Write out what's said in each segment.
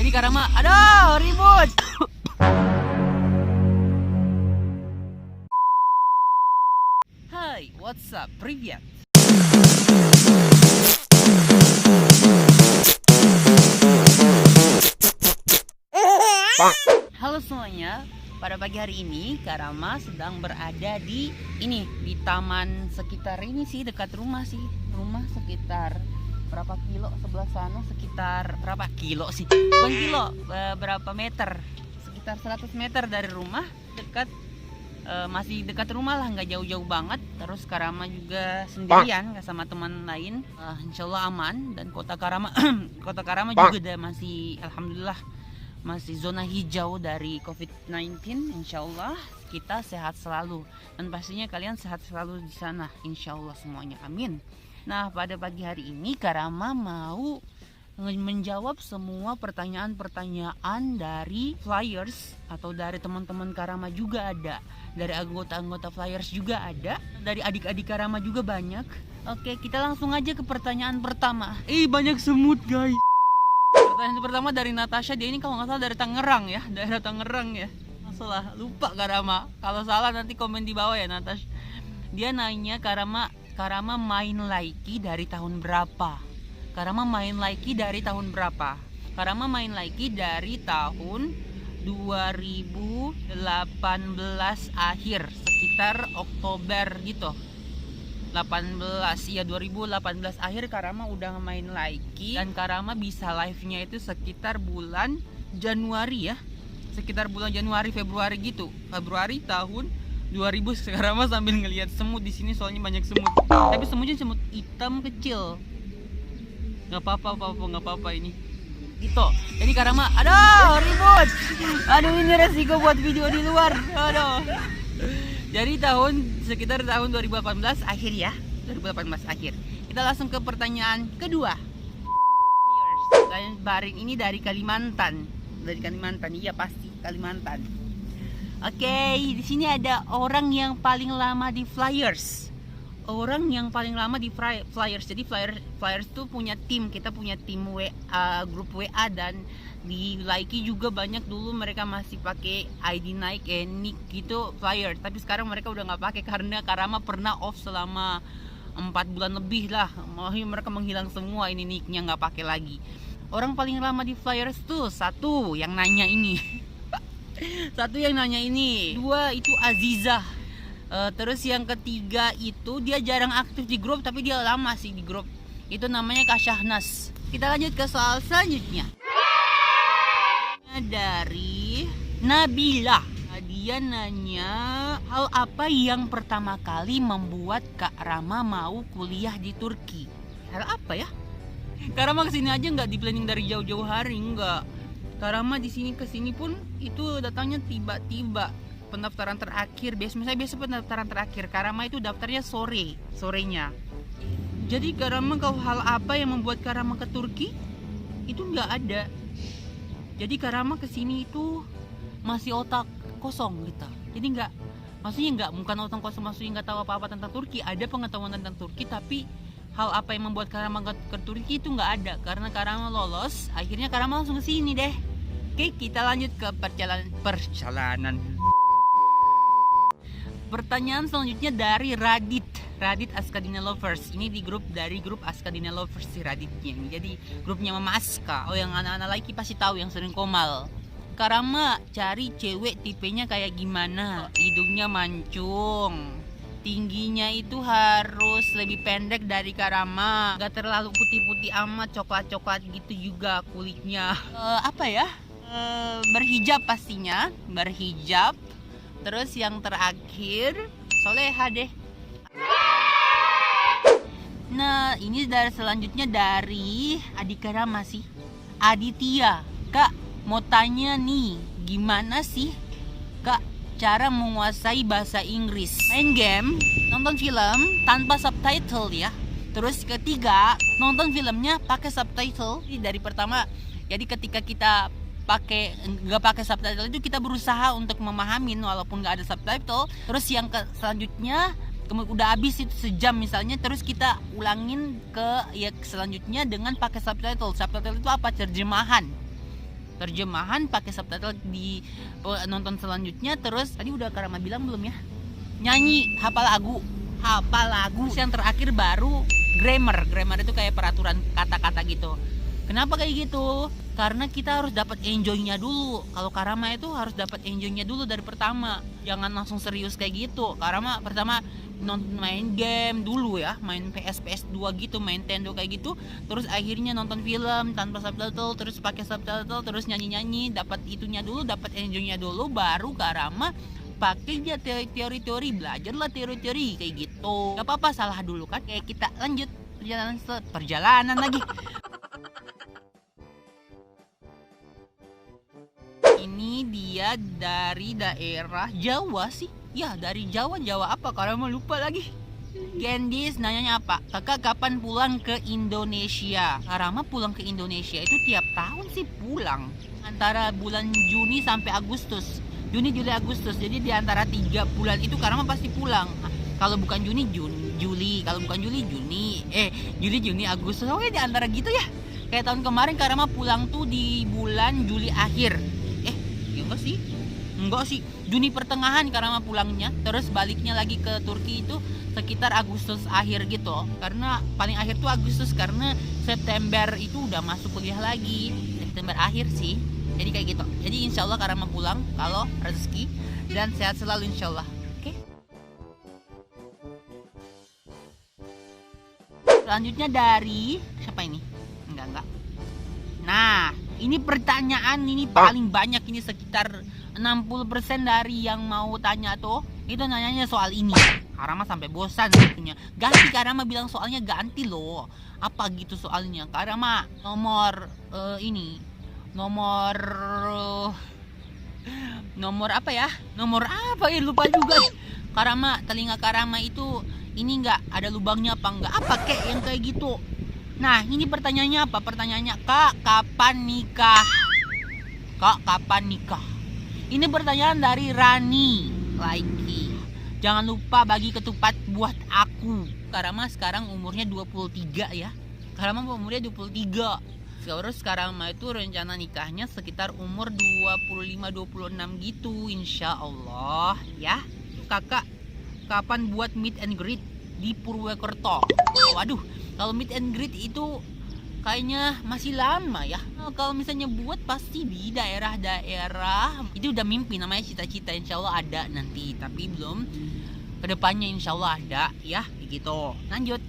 Ini Karama, aduh ribut. Hai, what's up? Привет. Halo semuanya. Pada pagi hari ini Karama sedang berada di taman sekitar ini sih, dekat rumah sih. Rumah sekitar berapa kilo sebelah sana, sekitar berapa kilo sih? Bukan kilo, berapa meter? Sekitar 100 meter dari rumah, dekat masih dekat rumah lah, nggak jauh-jauh banget. Terus Karama juga sendirian, nggak sama teman lain. Insya Allah aman, dan kota Karama kota Karama juga masih alhamdulillah masih zona hijau dari COVID-19. Insya Allah kita sehat selalu, dan pastinya kalian sehat selalu di sana, insya Allah semuanya, amin. Nah, pada pagi hari ini Karama mau menjawab semua pertanyaan-pertanyaan dari flyers, atau dari teman-teman Karama juga ada, dari anggota-anggota flyers juga ada, dari adik-adik Karama juga banyak. Oke, kita langsung aja ke pertanyaan pertama. Banyak semut guys. Pertanyaan pertama dari Natasha, dia ini kalau nggak salah dari Tangerang ya, daerah Tangerang ya. Masalah lupa Karama, kalau salah nanti komen di bawah ya Natasha. Dia nanya Karama main Laiki dari tahun berapa? Karama main Laiki dari tahun berapa? Karama main Laiki dari tahun 2018 akhir, sekitar Oktober gitu. 2018 akhir Karama udah main Laiki, dan Karama bisa live-nya itu sekitar bulan Januari ya. Sekitar bulan Januari Februari gitu. Februari tahun 2000. Karama sambil ngelihat semut di sini, soalnya banyak semut. Tapi semutnya semut hitam kecil. Nggak apa-apa ini. Gitu. Jadi Karama, aduh ribut. Aduh, ini resiko buat video di luar. Aduh. Jadi sekitar tahun 2018 akhir ya, 2018 akhir. Kita langsung ke pertanyaan kedua. Baring ini dari Kalimantan. Iya pasti Kalimantan. Oke, di sini ada orang yang paling lama di flyers. Jadi flyers tuh punya tim. Kita punya tim WA, grup WA, dan di Laiki juga banyak. Dulu mereka masih pakai ID Nike, nick gitu flyer, tapi sekarang mereka udah nggak pakai karena Karama pernah off selama 4 bulan lebih lah. Mereka menghilang semua, ini nicknya nggak pakai lagi. Orang paling lama di flyers tuh satu yang nanya ini. Dua itu Azizah. Terus yang ketiga itu dia jarang aktif di grup, tapi dia lama sih di grup. Itu namanya Kak Syahnas. Kita lanjut ke soal selanjutnya. Dari Nabila. Dia nanya, hal apa yang pertama kali membuat Kak Rama mau kuliah di Turki? Hal apa ya? Kak Rama kesini aja nggak di planning dari jauh-jauh hari, nggak. Kak Rama di sini kesini pun itu datangnya tiba-tiba. Pendaftaran terakhir, biasa pendaftaran terakhir Kak Rama itu daftarnya sorenya. Jadi Kak Rama, kalau hal apa yang membuat Kak Rama ke Turki itu nggak ada. Jadi Karama kesini itu masih otak kosong gitu. Jadi bukan otak kosong, maksudnya nggak tahu apa-apa tentang Turki. Ada pengetahuan tentang Turki, tapi hal apa yang membuat Karama ke Turki itu nggak ada. Karena Karama lolos, akhirnya Karama langsung ke sini deh. Oke, kita lanjut ke perjalanan. Pertanyaan selanjutnya dari Radit Askadina Lovers. Ini dari grup Askadina Lovers si Raditnya ini. Jadi grupnya Mama Aska. Oh, yang anak-anak Laiki pasti tahu, yang sering komal. Karama cari cewek tipenya kayak gimana? Hidungnya mancung, tingginya itu harus lebih pendek dari Karama, gak terlalu putih-putih amat, coklat-coklat gitu juga kulitnya. Berhijab pastinya, berhijab. Terus yang terakhir soleha deh. Nah, ini selanjutnya dari adik Karama sih, Aditya. Kak, mau tanya nih, gimana sih Kak cara menguasai bahasa Inggris? Main game, nonton film tanpa subtitle ya. Terus ketiga, nonton filmnya pakai subtitle. Dari pertama, jadi ketika kita nggak pakai subtitle itu kita berusaha untuk memahamin walaupun nggak ada subtitle. Terus yang selanjutnya udah habis itu sejam misalnya, terus kita ulangin selanjutnya dengan pakai subtitle. Subtitle itu apa? Terjemahan. terjemahan pakai subtitle di nonton selanjutnya. Terus tadi udah Karama bilang belum ya, nyanyi, hafal lagu. Terus yang terakhir baru grammar itu kayak peraturan kata-kata gitu. Kenapa kayak gitu? Karena kita harus dapat enjoy-nya dulu. Kalau Karama itu harus dapat enjoy-nya dulu dari pertama. Jangan langsung serius kayak gitu. Karama pertama main game dulu ya, main PS2 gitu, main Nintendo kayak gitu. Terus akhirnya nonton film tanpa subtitle, terus pakai subtitle, terus nyanyi-nyanyi, dapat itunya dulu, dapat enjoy-nya dulu, baru Karama pakai aja teori-teori, belajarlah teori-teori kayak gitu. Gak apa-apa salah dulu kan. Kayak kita lanjut perjalanan lagi. Ini dia dari daerah Jawa sih. Ya dari Jawa apa? Karena lupa lagi. Gendis nanyanya apa? Kakak kapan pulang ke Indonesia? Karama pulang ke Indonesia itu tiap tahun sih pulang. Antara bulan Juni sampai Agustus. Juni, Juli, Agustus. Jadi di antara 3 bulan itu Karama pasti pulang. Kalau bukan Juni, Juli. Kalau bukan Juli, Juli, Juni, Agustus. Oke, di antara gitu ya. Kayak tahun kemarin Karama pulang tuh di bulan Juli akhir. Enggak sih. Juni pertengahan Karama pulangnya. Terus baliknya lagi ke Turki itu sekitar Agustus akhir gitu. Karena paling akhir tuh Agustus, karena September itu udah masuk kuliah lagi. September akhir sih. Jadi kayak gitu. Jadi insya Allah Karama pulang kalau rezeki dan sehat selalu insya Allah. Oke. Selanjutnya dari siapa ini? Enggak. Nah, ini pertanyaan ini paling banyak, ini sekitar 60% dari yang mau tanya tuh itu nanyanya soal ini. Karama sampai bosan sebetulnya. Ganti, Karama bilang soalnya ganti loh. Apa gitu soalnya? Karama nomor apa ya? Nomor apa ya? Lupa juga. Karama, telinga Karama itu ini enggak ada lubangnya apa enggak? Apa kek yang kayak gitu? Nah, ini pertanyaannya apa? Pertanyaannya, Kak, kapan nikah? Kak, kapan nikah? Ini pertanyaan dari Rani Laiki. Jangan lupa bagi ketupat buat aku. Karama sekarang umurnya 23 ya. Karama umurnya 23. Terus Karama itu rencana nikahnya sekitar umur 25-26 gitu, insya Allah ya. Kakak, kapan buat meet and greet di Purwokerto? Waduh, kalau meet and greet itu kayaknya masih lama ya. Kalau misalnya buat pasti di daerah-daerah itu udah mimpi, namanya cita-cita. Insya Allah ada nanti, tapi belum. Kedepannya insya Allah ada ya, begitu. Lanjut.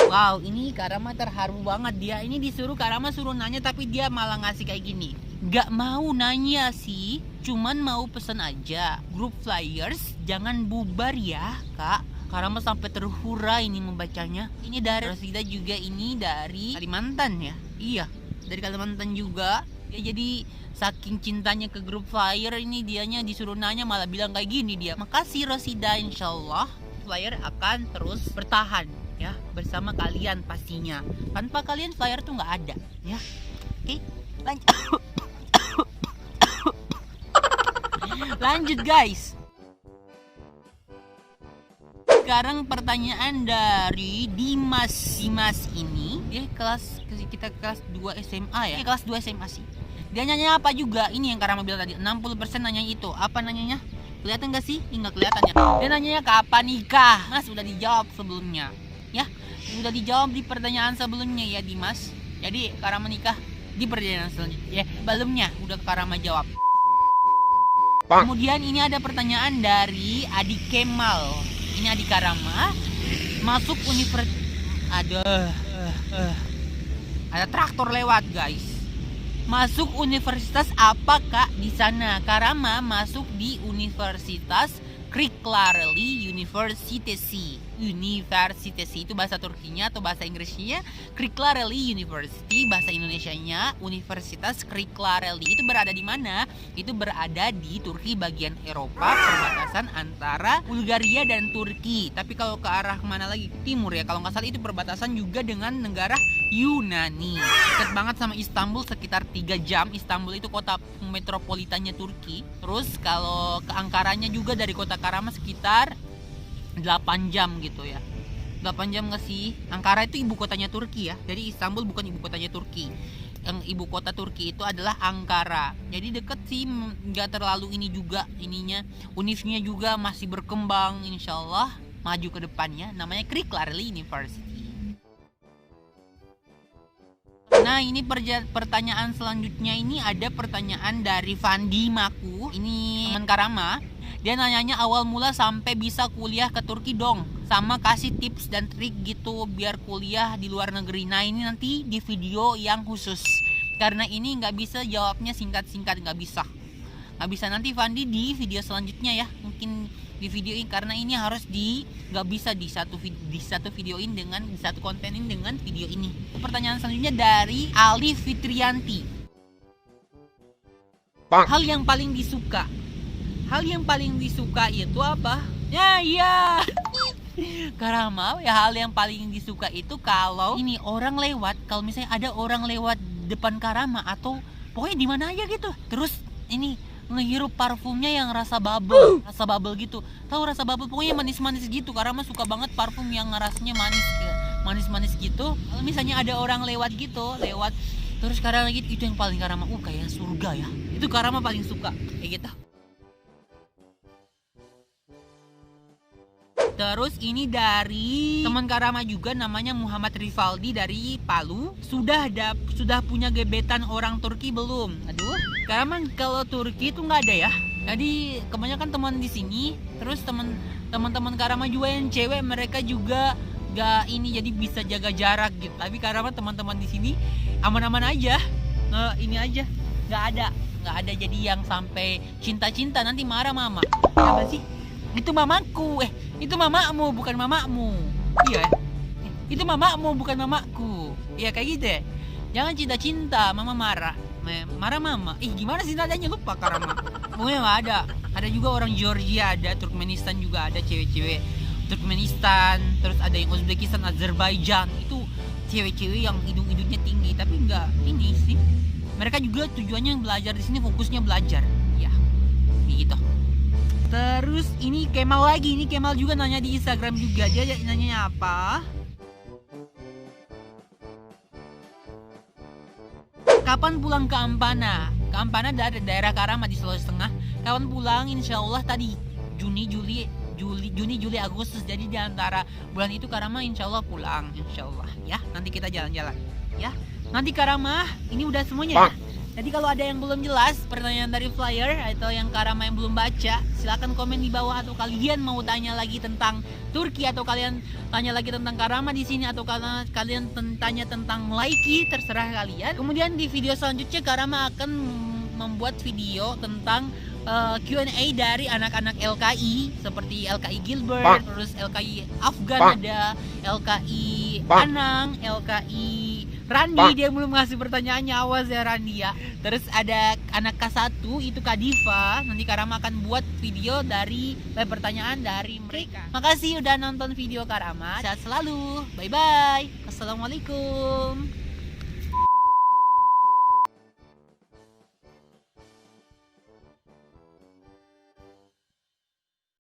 Wow, ini Karama terharu banget dia. Ini disuruh Karama suruh nanya, tapi dia malah ngasih kayak gini. Gak mau nanya sih, cuman mau pesen aja. Grup flyers jangan bubar ya, Kak. Karama sampai terhura ini membacanya. Ini dari Rosida juga, ini dari Kalimantan ya. Iya, dari Kalimantan juga. Ya, jadi saking cintanya ke grup flyer ini, dianya disuruh nanya malah bilang kayak gini dia. Makasih Rosida, insyaallah flyer akan terus bertahan ya bersama kalian pastinya. Tanpa kalian flyer tuh nggak ada ya. Oke, lanjut guys. Sekarang pertanyaan dari Dimas ini, dia kita kelas 2 SMA ya. Kelas 2 SMA sih. Dia nanya apa juga? Ini yang Karama bilang tadi, 60% nanya itu. Apa nanyanya? Kelihatan gak sih? Ini gak kelihatan ya. Dia nanyanya kapan nikah? Mas udah dijawab sebelumnya. Ya, udah dijawab di pertanyaan sebelumnya ya Dimas. Jadi Karama nikah di pertanyaan selanjutnya. Ya, belumnya udah Karama jawab. Kemudian ini ada pertanyaan dari Adi Kemal. Ini Adi Karama masuk universitas. Ada traktor lewat guys. Masuk universitas apa Kak di sana? Karama masuk di Universitas Kırklareli Universitesi. Universitesi itu bahasa Turkinya atau bahasa Inggrisnya Kırklareli University, bahasa Indonesianya Universitas Kırklareli. Itu berada di mana? Itu berada di Turki bagian Eropa, perbatasan antara Bulgaria dan Turki. Tapi kalau ke arah mana lagi? Timur ya, kalau nggak salah itu perbatasan juga dengan negara Yunani. Dekat banget sama Istanbul, sekitar 3 jam. Istanbul itu kota metropolitannya Turki. Terus kalau ke Ankaranya juga dari kota Karama sekitar 8 jam gitu ya. 8 jam nggak sih? Ankara itu ibu kotanya Turki ya. Jadi Istanbul bukan ibu kotanya Turki. Yang ibu kota Turki itu adalah Ankara. Jadi deket sih, nggak terlalu ini juga ininya. Univnya juga masih berkembang, insya Allah maju ke depannya. Namanya Kırklareli University. Nah, ini pertanyaan selanjutnya ini ada pertanyaan dari Fandi Maku. Ini teman Karama. Dia nanyanya awal mula sampai bisa kuliah ke Turki dong. Sama kasih tips dan trik gitu biar kuliah di luar negeri. Nah, ini nanti di video yang khusus. Karena ini nggak bisa jawabnya singkat-singkat, nggak bisa. Nggak bisa, nanti Fandi di video selanjutnya ya. Mungkin di video ini, karena ini harus nggak bisa di satu videoin dengan di satu kontenin dengan video ini. Pertanyaan selanjutnya dari Ali Fitrianti. Hal yang paling disuka itu apa? Ya iya. Karama ya, hal yang paling disuka itu kalau ini orang lewat, kalau misalnya ada orang lewat depan Karama atau pokoknya di mana aja gitu, terus ini ngehirup parfumnya yang rasa bubble gitu. Tahu rasa bubble, pokoknya manis-manis gitu. Karama suka banget parfum yang rasanya manis gitu. Kalau misalnya ada orang lewat terus Karama gitu, itu yang paling Karama kayak surga ya. Itu Karama paling suka kayak gitu. Terus ini dari teman Karama juga, namanya Muhammad Rivaldi dari Palu. Sudah punya gebetan orang Turki belum? Aduh, Karama kalau Turki itu nggak ada ya. Jadi kebanyakan teman di sini. Terus teman-teman Karama juga yang cewek, mereka juga nggak ini, jadi bisa jaga jarak gitu. Tapi Karama teman-teman di sini aman-aman aja. Ini aja, nggak ada jadi yang sampai cinta-cinta nanti marah mama. Apa sih? Itu mamaku, itu mamamu bukan mamamu. Iya, itu mamamu bukan mamaku. Iya kayak gitu ya. Jangan cinta-cinta, mama marah mama. Gimana sih nadanya, lupa Karama. Pokoknya nggak ada. Ada juga orang Georgia, ada Turkmenistan juga, ada cewek-cewek Turkmenistan. Terus ada yang Uzbekistan, Azerbaijan. Itu cewek-cewek yang hidung-hidungnya tinggi, tapi nggak ini sih. Mereka juga tujuannya belajar di sini, fokusnya belajar. Ya, gitu. Terus ini Kemal lagi, ini Kemal juga nanya di Instagram juga. Dia nanya apa? Kapan pulang ke Ampana? Ke Ampana dari daerah Karama di Sulawesi Tengah. Kapan pulang? Insya Allah tadi Juni, Juli, Agustus. Jadi di antara bulan itu Karama insya Allah pulang, insya Allah ya. Nanti kita jalan-jalan ya. Nanti Karama ini udah semuanya ya. Jadi kalau ada yang belum jelas pertanyaan dari flyer atau yang Karama yang belum baca, silakan komen di bawah. Atau kalian mau tanya lagi tentang Turki, atau kalian tanya lagi tentang Karama di sini, atau kalian tanya tentang Laiki, terserah kalian. Kemudian di video selanjutnya Karama akan membuat video tentang Q&A dari anak-anak LKI seperti LKI Gilbert, terus LKI Afgan, ada LKI Anang, LKI Randi, dia belum ngasih pertanyaannya, awas ya Randi ya. Terus ada anak K1 itu Kadifa. Nanti Karama akan buat video dari pertanyaan dari mereka. Makasih udah nonton video Karama. Sehat selalu. Bye bye. Assalamualaikum.